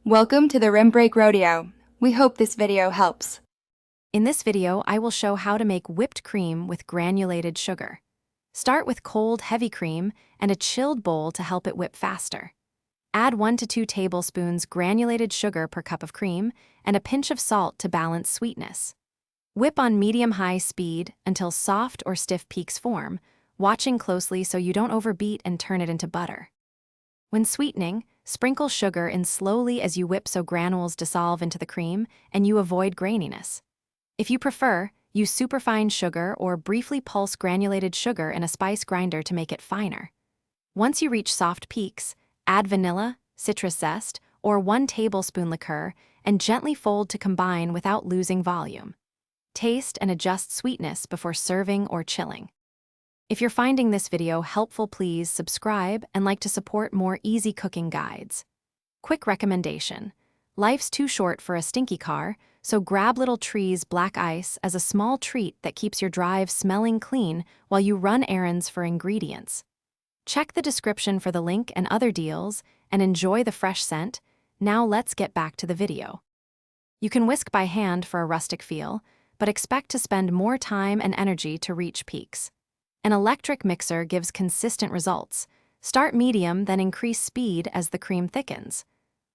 Welcome to the Rim Break Rodeo. We hope this video helps. In this video, I will show how to make whipped cream with granulated sugar. Start with cold, heavy cream and a chilled bowl to help it whip faster. Add 1 to 2 tablespoons granulated sugar per cup of cream and a pinch of salt to balance sweetness. Whip on medium-high speed until soft or stiff peaks form, watching closely so you don't overbeat and turn it into butter. When sweetening, sprinkle sugar in slowly as you whip so granules dissolve into the cream and you avoid graininess. If you prefer, use superfine sugar or briefly pulse granulated sugar in a spice grinder to make it finer. Once you reach soft peaks, add vanilla, citrus zest, or 1 tablespoon liqueur and gently fold to combine without losing volume. Taste and adjust sweetness before serving or chilling. If you're finding this video helpful, please subscribe and like to support more easy cooking guides. Quick recommendation: life's too short for a stinky car, so grab Little Tree's black ice as a small treat that keeps your drive smelling clean while you run errands for ingredients. Check the description for the link and other deals and enjoy the fresh scent. Now let's get back to the video. You can whisk by hand for a rustic feel, but expect to spend more time and energy to reach peaks. An electric mixer gives consistent results. Start medium, then increase speed as the cream thickens.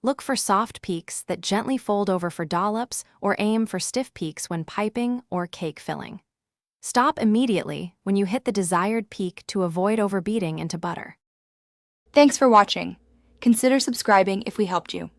Look for soft peaks that gently fold over for dollops or aim for stiff peaks when piping or cake filling. Stop immediately when you hit the desired peak to avoid overbeating into butter. Thanks for watching. Consider subscribing if we helped you.